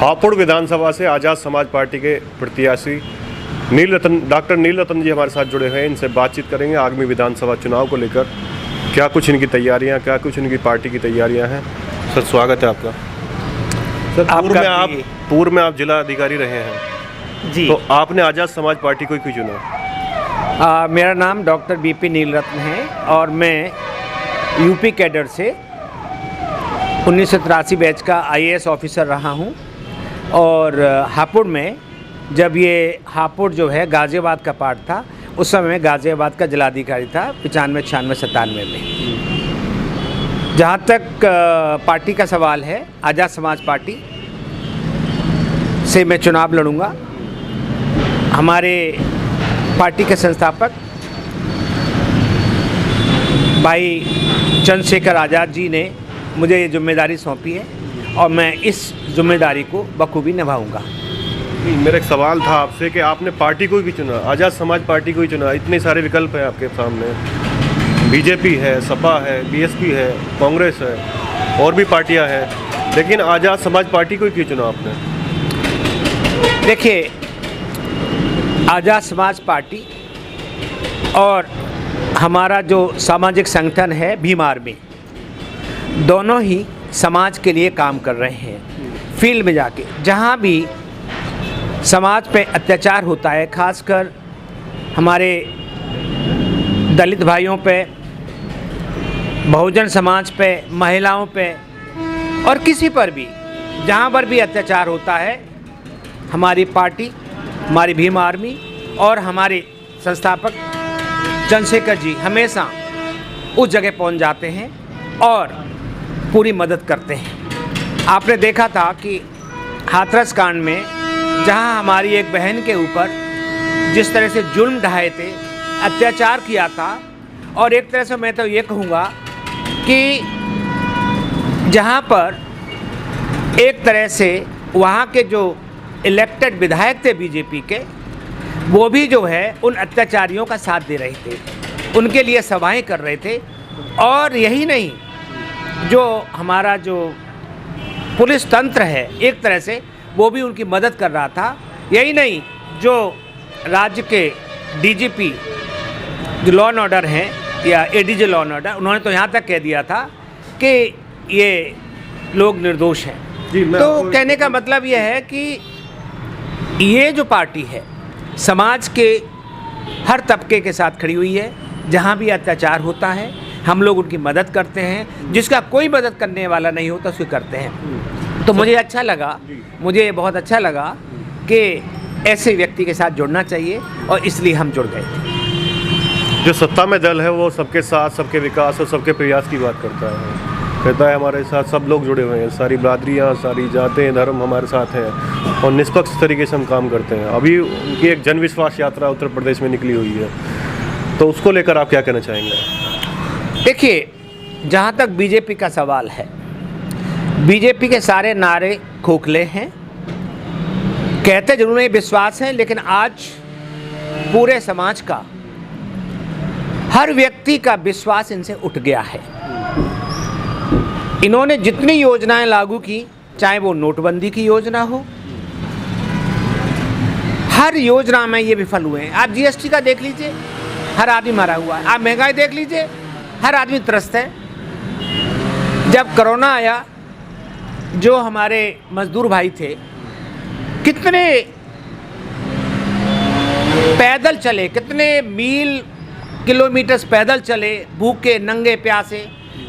हापुड़ विधानसभा से आज़ाद समाज पार्टी के प्रत्याशी डॉक्टर नील रतन जी हमारे साथ जुड़े हुए हैं। इनसे बातचीत करेंगे आगामी विधानसभा चुनाव को लेकर, क्या कुछ इनकी तैयारियां, क्या कुछ इनकी पार्टी की तैयारियां हैं। सर, स्वागत है आपका। सर, पूर्व में आप जिला अधिकारी रहे हैं जी, तो आपने आज़ाद समाज पार्टी को क्यों चुना? मेरा नाम डॉक्टर बीपी नील रत्न है और मैं यूपी कैडर से 1983 बैच का आईएएस ऑफिसर रहा हूं। और हापुड़ में, जब ये हापुड़ जो है गाज़ियाबाद का पार्ट था, उस समय मैं गाज़ियाबाद का जिलाधिकारी था 95, 96, 97 में। जहाँ तक पार्टी का सवाल है, आज़ाद समाज पार्टी से मैं चुनाव लड़ूंगा। हमारे पार्टी के संस्थापक भाई चंद्रशेखर आज़ाद जी ने मुझे ये जिम्मेदारी सौंपी है और मैं इस जिम्मेदारी को बखूबी निभाऊंगा। मेरा एक सवाल था आपसे कि आपने पार्टी को ही चुना, आज़ाद समाज पार्टी को ही चुना। इतने सारे विकल्प हैं आपके सामने, बीजेपी है, सपा है, बीएसपी है, कांग्रेस है, और भी पार्टियां हैं, लेकिन आज़ाद समाज पार्टी को ही क्यों चुना आपने? देखिए, आज़ाद समाज पार्टी और हमारा जो सामाजिक संगठन है भीम आर्मी, दोनों ही समाज के लिए काम कर रहे हैं। फील्ड में जाके जहाँ भी समाज पे अत्याचार होता है, खासकर हमारे दलित भाइयों पे, बहुजन समाज पे, महिलाओं पे और किसी पर भी, जहाँ पर भी अत्याचार होता है, हमारी पार्टी, हमारी भीम आर्मी और हमारे संस्थापक चंद्रशेखर जी हमेशा उस जगह पहुंच जाते हैं और पूरी मदद करते हैं। आपने देखा था कि हाथरस कांड में जहां हमारी एक बहन के ऊपर जिस तरह से जुल्म ढाए थे, अत्याचार किया था, और एक तरह से मैं तो ये कहूँगा कि जहां पर एक तरह से वहाँ के जो इलेक्टेड विधायक थे बीजेपी के, वो भी जो है उन अत्याचारियों का साथ दे रहे थे, उनके लिए सभाएं कर रहे थे। और यही नहीं, जो हमारा जो पुलिस तंत्र है एक तरह से, वो भी उनकी मदद कर रहा था। यही नहीं, जो राज्य के डीजीपी जो लॉ एंड ऑर्डर हैं या एडीजी लॉ एंड ऑर्डर, उन्होंने तो यहाँ तक कह दिया था कि ये लोग निर्दोष हैं। तो कहने का मतलब ये है कि ये जो पार्टी है समाज के हर तबके के साथ खड़ी हुई है। जहाँ भी अत्याचार होता है हम लोग उनकी मदद करते हैं, जिसका कोई मदद करने वाला नहीं होता उसको करते हैं। तो मुझे अच्छा लगा, मुझे बहुत अच्छा लगा कि ऐसे व्यक्ति के साथ जुड़ना चाहिए और इसलिए हम जुड़ गए थे। जो सत्ता में दल है वो सबके साथ, सबके विकास और सबके प्रयास की बात करता है, कहता है हमारे साथ सब लोग जुड़े हुए हैं, सारी बिरादरियाँ, सारी जातें, धर्म हमारे साथ हैं और निष्पक्ष तरीके से हम काम करते हैं। अभी उनकी एक जन विश्वास यात्रा उत्तर प्रदेश में निकली हुई है, तो उसको लेकर आप क्या कहना चाहेंगे? देखिए, जहाँ तक बीजेपी का सवाल है, बीजेपी के सारे नारे खोखले हैं, कहते जरूर नहीं विश्वास है, लेकिन आज पूरे समाज का, हर व्यक्ति का विश्वास इनसे उठ गया है। इन्होंने जितनी योजनाएं लागू की, चाहे वो नोटबंदी की योजना हो, हर योजना में ये विफल हुए हैं। आप जीएसटी का देख लीजिए, हर आदमी मरा हुआ है। आप महंगाई देख लीजिए, हर आदमी त्रस्त है। जब कोरोना आया, जो हमारे मजदूर भाई थे, कितने पैदल चले, कितने मील किलोमीटर्स पैदल चले, भूखे नंगे प्यासे,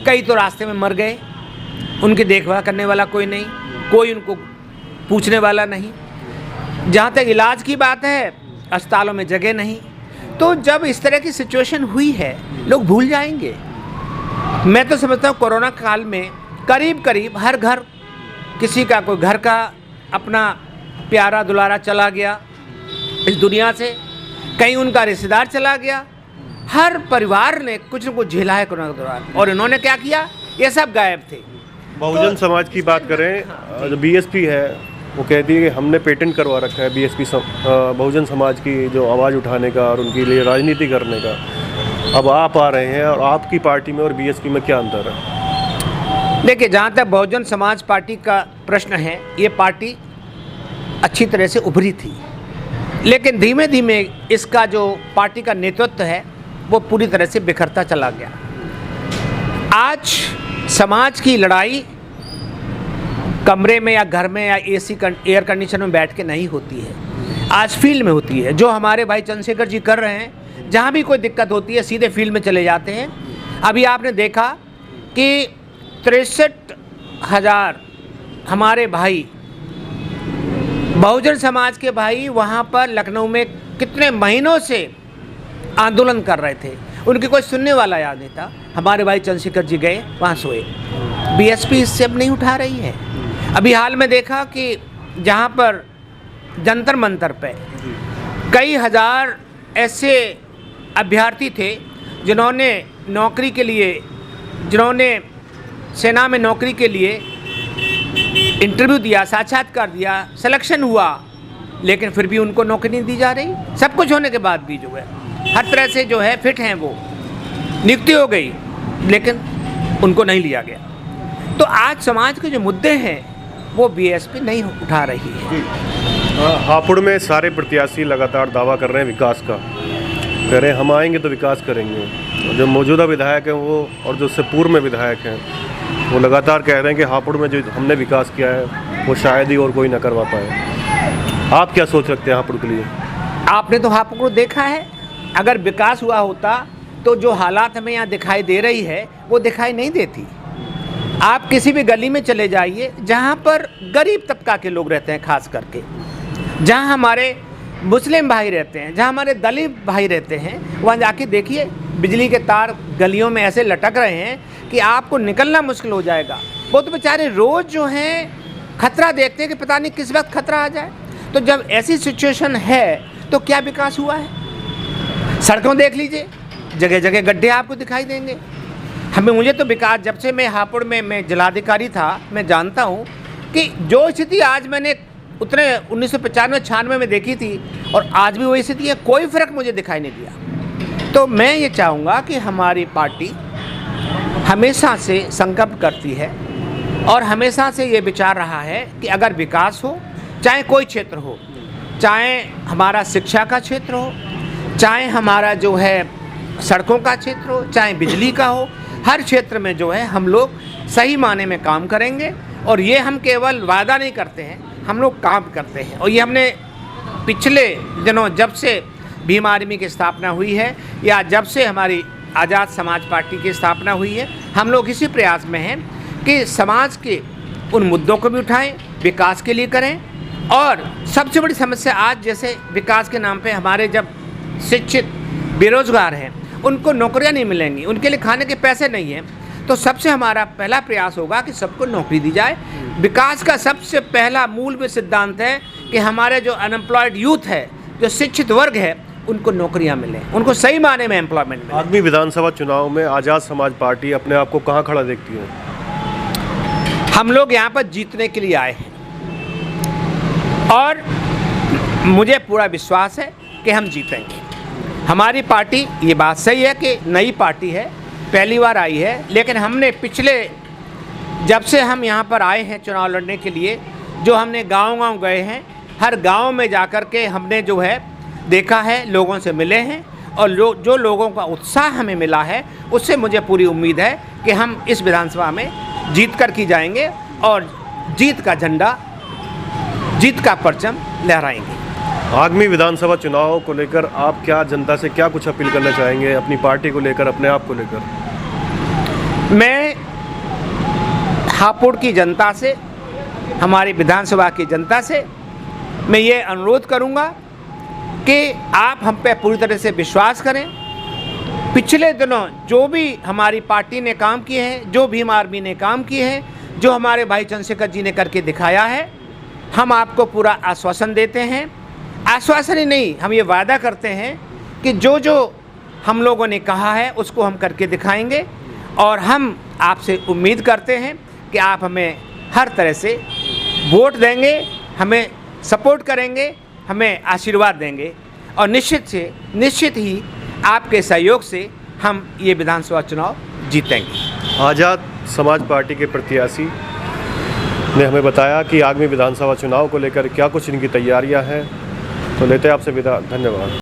कई तो रास्ते में मर गए। उनकी देखभाल करने वाला कोई नहीं, कोई उनको पूछने वाला नहीं। जहाँ तक इलाज की बात है, अस्पतालों में जगह नहीं। तो जब इस तरह की सिचुएशन हुई है, लोग भूल जाएंगे। मैं तो समझता हूँ कोरोना काल में करीब करीब हर घर, किसी का कोई घर का अपना प्यारा दुलारा चला गया इस दुनिया से, कहीं उनका रिश्तेदार चला गया। हर परिवार ने कुछ न कुछ झेला है कोरोना के दौरान, और इन्होंने क्या किया, ये सब गायब थे। बहुजन समाज की बात करें, जो बीएसपी है वो कहती है कि हमने पेटेंट करवा रखा है बीएसपी बहुजन समाज की जो आवाज़ उठाने का और उनके लिए राजनीति करने का। अब आप आ रहे हैं, और आपकी पार्टी में और बीएसपी में क्या अंतर है? देखिए, जहाँ तक बहुजन समाज पार्टी का प्रश्न है, ये पार्टी अच्छी तरह से उभरी थी, लेकिन धीमे धीमे इसका जो पार्टी का नेतृत्व है वो पूरी तरह से बिखरता चला गया। आज समाज की लड़ाई कमरे में या घर में या एसी एयर कंडीशन में बैठ के नहीं होती है, आज फील्ड में होती है। जो हमारे भाई चंद्रशेखर जी कर रहे हैं, जहाँ भी कोई दिक्कत होती है सीधे फील्ड में चले जाते हैं। अभी आपने देखा कि 63,000 हमारे भाई बहुजन समाज के भाई वहाँ पर लखनऊ में कितने महीनों से आंदोलन कर रहे थे, उनकी कोई सुनने वाला याद नहीं था। हमारे भाई चंद्रशेखर जी गए, वहाँ सोए। बीएसपी इससे अब नहीं उठा रही है। अभी हाल में देखा कि जहाँ पर जंतर मंतर पे कई हज़ार ऐसे अभ्यर्थी थे जिन्होंने नौकरी के लिए, जिन्होंने सेना में नौकरी के लिए इंटरव्यू दिया, साक्षात्कार दिया, सिलेक्शन हुआ, लेकिन फिर भी उनको नौकरी नहीं दी जा रही। सब कुछ होने के बाद भी जो है हर तरह से जो है फिट हैं, वो नियुक्ति हो गई, लेकिन उनको नहीं लिया गया। तो आज समाज के जो मुद्दे हैं वो बीएसपी नहीं उठा रही है। हापुड़ में सारे प्रत्याशी लगातार दावा कर रहे हैं विकास का, कह रहे हैं हम आएंगे तो विकास करेंगे। जो मौजूदा विधायक हैं वो और जो उससे पूर्व में विधायक हैं वो लगातार कह रहे हैं कि हापुड़ में जो हमने विकास किया है वो शायद ही और कोई ना करवा पाए। आप क्या सोच रखते हैं हापुड़ के लिए? आपने तो हापुड़ को देखा है, अगर विकास हुआ होता तो जो हालात हमें यहाँ दिखाई दे रही है वो दिखाई नहीं देती। आप किसी भी गली में चले जाइए जहाँ पर गरीब तबका के लोग रहते हैं, खास करके जहाँ हमारे मुस्लिम भाई रहते हैं, जहाँ हमारे दलित भाई रहते हैं, वहाँ जाके देखिए बिजली के तार गलियों में ऐसे लटक रहे हैं कि आपको निकलना मुश्किल हो जाएगा। वो तो बेचारे रोज़ जो हैं खतरा देखते हैं कि पता नहीं किस वक्त खतरा आ जाए। तो जब ऐसी सिचुएशन है तो क्या विकास हुआ है? सड़कों देख लीजिए, जगह जगह गड्ढे आपको दिखाई देंगे। मुझे तो विकास, जब से मैं हापुड़ में मैं जिलाधिकारी था, मैं जानता हूँ कि जो स्थिति आज मैंने उतने 1995-96 में देखी थी और आज भी वही स्थिति है, कोई फ़र्क मुझे दिखाई नहीं दिया। तो मैं ये चाहूँगा कि हमारी पार्टी हमेशा से संकल्प करती है और हमेशा से ये विचार रहा है कि अगर विकास हो, चाहे कोई क्षेत्र हो, चाहे हमारा शिक्षा का क्षेत्र हो, चाहे हमारा जो है सड़कों का क्षेत्र हो, चाहे बिजली का हो, हर क्षेत्र में जो है हम लोग सही माने में काम करेंगे। और ये हम केवल वादा नहीं करते हैं, हम लोग काम करते हैं। और ये हमने पिछले दिनों, जब से भीम आर्मी की स्थापना हुई है या जब से हमारी आज़ाद समाज पार्टी की स्थापना हुई है, हम लोग इसी प्रयास में हैं कि समाज के उन मुद्दों को भी उठाएं, विकास के लिए करें। और सबसे बड़ी समस्या आज जैसे विकास के नाम पे हमारे जब शिक्षित बेरोजगार हैं, उनको नौकरियां नहीं मिलेंगी, उनके लिए खाने के पैसे नहीं हैं, तो सबसे हमारा पहला प्रयास होगा कि सबको नौकरी दी जाए। विकास का सबसे पहला मूल में सिद्धांत है कि हमारे जो अनएम्प्लॉयड यूथ है, जो शिक्षित वर्ग है, उनको नौकरियां मिलें, उनको सही माने में एम्प्लॉयमेंट मिले। आगामी विधानसभा चुनाव में आज़ाद समाज पार्टी अपने आप को कहाँ खड़ा देखती है? हम लोग यहाँ पर जीतने के लिए आए हैं और मुझे पूरा विश्वास है कि हम जीतेंगे। हमारी पार्टी, ये बात सही है कि नई पार्टी है, पहली बार आई है, लेकिन हमने पिछले, जब से हम यहाँ पर आए हैं चुनाव लड़ने के लिए, जो हमने गांव-गांव गए हैं, हर गांव में जाकर के हमने जो है देखा है, लोगों से मिले हैं और जो लोगों का उत्साह हमें मिला है, उससे मुझे पूरी उम्मीद है कि हम इस विधानसभा में जीत कर की जाएंगे और जीत का झंडा, जीत का परचम लहराएंगे। आगामी विधानसभा चुनाव को लेकर आप क्या जनता से क्या कुछ अपील करना चाहेंगे, अपनी पार्टी को लेकर, अपने आप को लेकर? मैं हापुड़ की जनता से, हमारी विधानसभा की जनता से मैं ये अनुरोध करूंगा कि आप हम पे पूरी तरह से विश्वास करें। पिछले दिनों जो भी हमारी पार्टी ने काम किए हैं, जो भीम आर्मी ने काम किए हैं, जो हमारे भाई चंद्रशेखर जी ने करके दिखाया है, हम आपको पूरा आश्वासन देते हैं। आश्वासन ही नहीं, हम ये वादा करते हैं कि जो जो हम लोगों ने कहा है उसको हम करके दिखाएंगे। और हम आपसे उम्मीद करते हैं कि आप हमें हर तरह से वोट देंगे, हमें सपोर्ट करेंगे, हमें आशीर्वाद देंगे और निश्चित ही आपके सहयोग से हम ये विधानसभा चुनाव जीतेंगे। आज़ाद समाज पार्टी के प्रत्याशी ने हमें बताया कि आगामी विधानसभा चुनाव को लेकर क्या कुछ इनकी तैयारियां हैं। तो लेते हैं आपसे विदा, धन्यवाद।